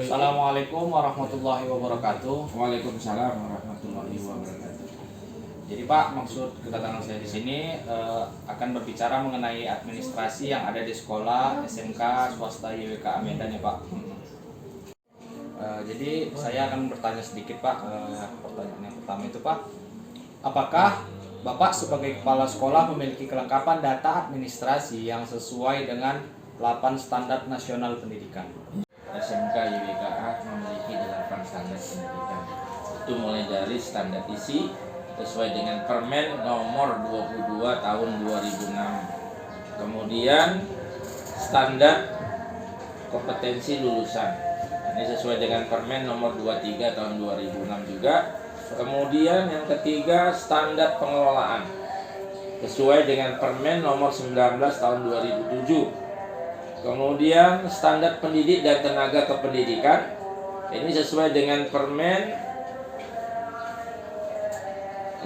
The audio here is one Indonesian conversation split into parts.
Assalamualaikum warahmatullahi wabarakatuh. Waalaikumsalam warahmatullahi wabarakatuh. Jadi Pak, maksud kedatangan saya di sini akan berbicara mengenai administrasi yang ada di sekolah SMK swasta YWKA Medan ya Pak. Jadi saya akan bertanya sedikit Pak. Pertanyaan yang pertama itu Pak, apakah Bapak sebagai kepala sekolah memiliki kelengkapan data administrasi yang sesuai dengan 8 standar nasional pendidikan? SMK YWKA memiliki 8 standar pendidikan. Itu mulai dari standar isi sesuai dengan Permen nomor 22 tahun 2006. Kemudian standar kompetensi lulusan. Ini sesuai dengan Permen nomor 23 tahun 2006 juga. Kemudian yang ketiga standar pengelolaan sesuai dengan Permen nomor 19 tahun 2007. Kemudian standar pendidik dan tenaga kependidikan ini sesuai dengan Permen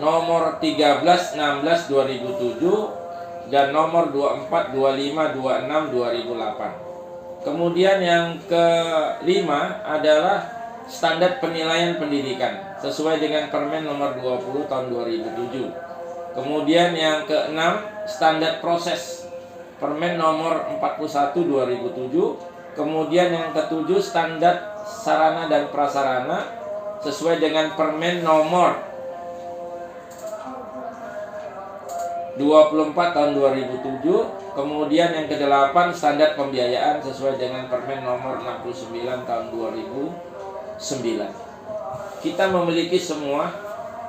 nomor 13 16 2007 dan nomor 24 25 26 2008. Kemudian yang kelima adalah standar penilaian pendidikan sesuai dengan Permen nomor 20 tahun 2007. Kemudian yang keenam standar proses Permen nomor 41 2007. Kemudian yang ketujuh standar sarana dan prasarana sesuai dengan Permen nomor 24 tahun 2007. Kemudian yang kedelapan standar pembiayaan sesuai dengan Permen nomor 69 tahun 2009. Kita memiliki semua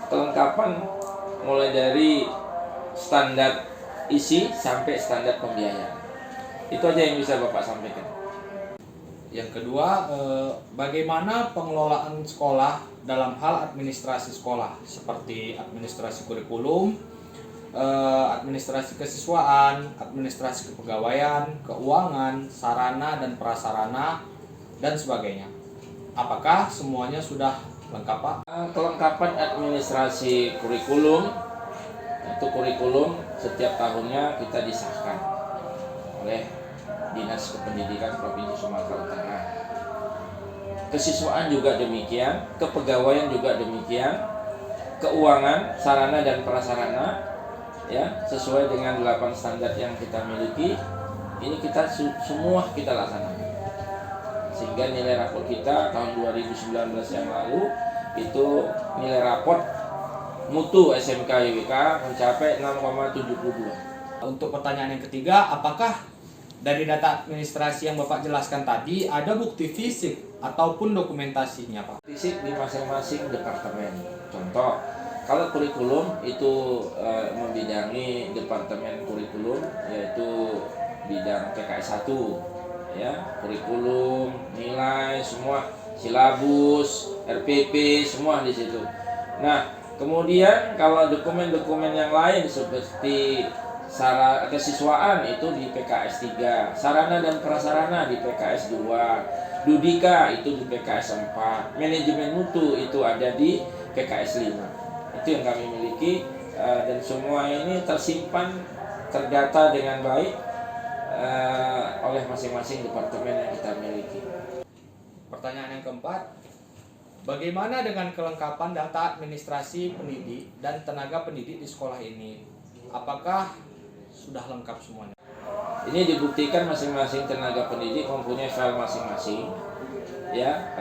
kelengkapan mulai dari standar isi sampai standar pembiayaan. Itu aja yang bisa Bapak sampaikan. Yang kedua, bagaimana pengelolaan sekolah dalam hal administrasi sekolah seperti administrasi kurikulum, administrasi kesiswaan, administrasi kepegawaian, keuangan, sarana dan prasarana, dan sebagainya. Apakah semuanya sudah lengkap Pak? Kelengkapan administrasi kurikulum, itu kurikulum setiap tahunnya kita disahkan oleh Dinas Kependidikan Provinsi Sumatera Utara. Kesiswaan juga demikian, kepegawaian juga demikian, keuangan, sarana dan prasarana ya sesuai dengan 8 standar yang kita miliki. Ini kita semua kita laksanakan. Sehingga nilai rapor kita tahun 2019 yang lalu itu nilai rapor mutu SMK YWK mencapai 6,72. Untuk pertanyaan yang ketiga, apakah dari data administrasi yang Bapak jelaskan tadi ada bukti fisik ataupun dokumentasinya Pak? Fisik di masing-masing departemen. Contoh, kalau kurikulum itu membidangi departemen kurikulum yaitu bidang PKS 1 ya, kurikulum, nilai semua, silabus, RPP semua di situ. Nah, kemudian kalau dokumen-dokumen yang lain seperti kesiswaan itu di PKS 3, sarana dan prasarana di PKS 2, Dudika itu di PKS 4, manajemen mutu itu ada di PKS 5. Itu yang kami miliki dan semua ini tersimpan, terdata dengan baik oleh masing-masing departemen yang kita miliki. Pertanyaan yang keempat, bagaimana dengan kelengkapan data administrasi pendidik dan tenaga pendidik di sekolah ini? Apakah sudah lengkap semuanya? Ini dibuktikan masing-masing tenaga pendidik mempunyai file masing-masing, ya,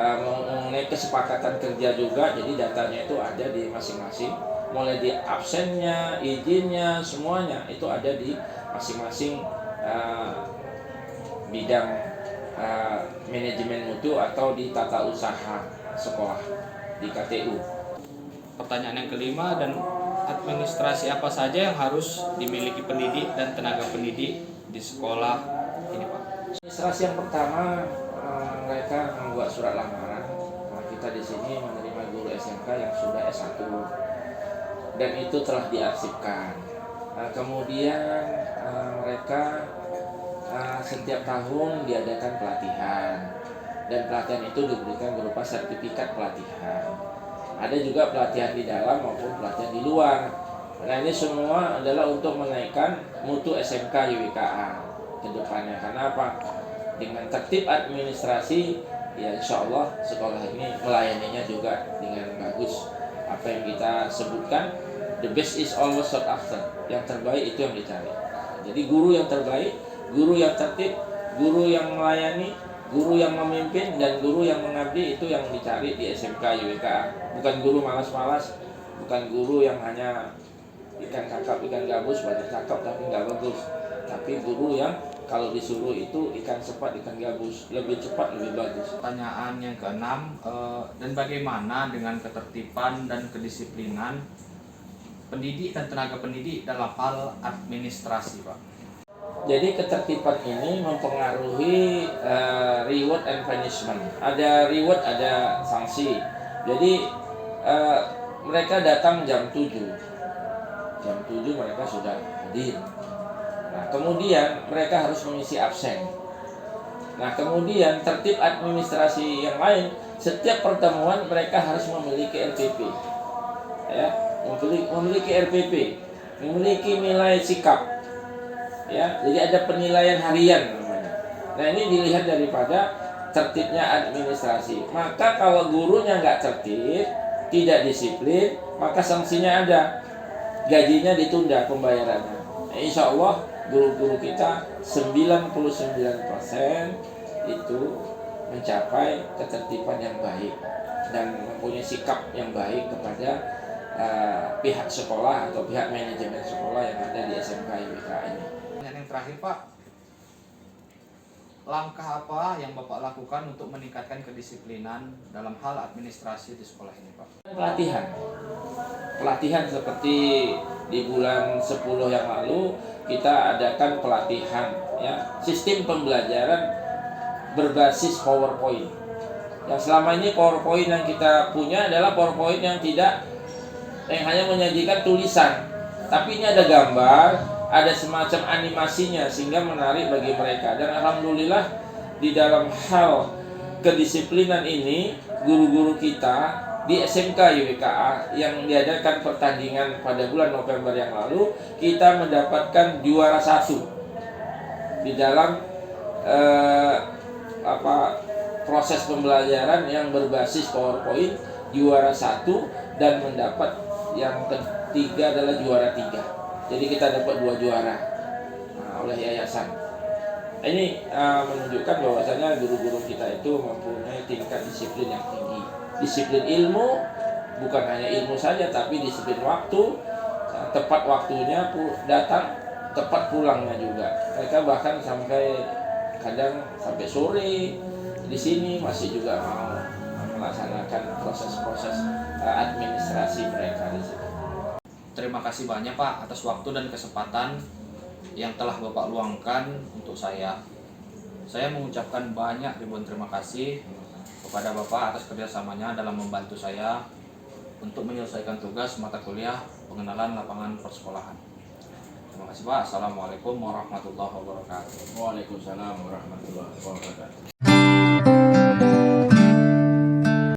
mengenai kesepakatan kerja juga. Jadi datanya itu ada di masing-masing, mulai di absennya, izinnya, semuanya itu ada di masing-masing bidang manajemen mutu atau di tata usaha sekolah di KTU. Pertanyaan yang kelima, dan administrasi apa saja yang harus dimiliki pendidik dan tenaga pendidik di sekolah ini Pak? Administrasi yang pertama mereka membuat surat lamaran. Kita di sini menerima guru SMK yang sudah S1 dan itu telah diarsipkan. Kemudian mereka setiap tahun diadakan pelatihan dan pelatihan itu diberikan berupa sertifikat pelatihan. Ada juga pelatihan di dalam maupun pelatihan di luar. Nah, ini semua adalah untuk menaikkan mutu SMK YWKA ke depannya. Karena apa? Dengan tertib administrasi ya insya Allah sekolah ini melayaninya juga dengan bagus. Apa yang kita sebutkan, the best is always sought after. Yang terbaik itu yang dicari. Jadi guru yang terbaik, guru yang tertib, guru yang melayani, guru yang memimpin, dan guru yang mengabdi, itu yang dicari di SMK YWKA. Bukan guru malas-malas, bukan guru yang hanya ikan kakap ikan gabus, banyak cakap tapi nggak bagus. Tapi guru yang kalau disuruh itu ikan cepat ikan gabus, lebih cepat lebih bagus. Pertanyaan yang keenam, dan bagaimana dengan ketertiban dan kedisiplinan pendidik dan tenaga pendidik dalam hal administrasi, Pak? Jadi ketertiban ini mempengaruhi reward and punishment. Ada reward, ada sanksi. Jadi mereka datang jam 7. Jam 7 mereka sudah hadir. Nah, kemudian mereka harus mengisi absen. Nah, kemudian tertib administrasi yang lain, setiap pertemuan mereka harus memiliki RPP. Ya, memiliki RPP, memiliki nilai sikap. Ya, jadi ada penilaian harian namanya. Nah, ini dilihat daripada tertibnya administrasi. Maka kalau gurunya nggak tertib, tidak disiplin, maka sanksinya ada. Gajinya ditunda pembayarannya. Nah, insya Allah guru-guru kita 99% itu mencapai ketertiban yang baik dan mempunyai sikap yang baik kepada pihak sekolah atau pihak manajemen sekolah yang ada di SMK YWKA ini. Yang terakhir, Pak, langkah apa yang Bapak lakukan untuk meningkatkan kedisiplinan dalam hal administrasi di sekolah ini, Pak? Pelatihan seperti di bulan 10 yang lalu kita adakan pelatihan, ya, sistem pembelajaran berbasis PowerPoint. Yang selama ini PowerPoint yang kita punya adalah PowerPoint yang hanya menyajikan tulisan, tapi ini ada gambar, ada semacam animasinya sehingga menarik bagi mereka. Dan alhamdulillah di dalam hal kedisiplinan ini guru-guru kita di SMK YWKA yang diadakan pertandingan pada bulan November yang lalu, kita mendapatkan juara 1 di dalam proses pembelajaran yang berbasis PowerPoint, juara 1, dan mendapat yang ketiga adalah juara 3. Jadi kita dapat 2 juara oleh yayasan. Ini menunjukkan bahwasanya guru-guru kita itu mempunyai tingkat disiplin yang tinggi. Disiplin ilmu, bukan hanya ilmu saja, tapi disiplin waktu, tepat waktunya datang, tepat pulangnya juga. Mereka bahkan kadang sampai sore di sini masih juga mau melaksanakan proses-proses administrasi mereka di sini. Terima kasih banyak, Pak, atas waktu dan kesempatan yang telah Bapak luangkan untuk saya. Saya mengucapkan banyak ribuan terima kasih kepada Bapak atas kerjasamanya dalam membantu saya untuk menyelesaikan tugas mata kuliah pengenalan lapangan persekolahan. Terima kasih, Pak. Assalamualaikum warahmatullahi wabarakatuh. Waalaikumsalam warahmatullahi wabarakatuh.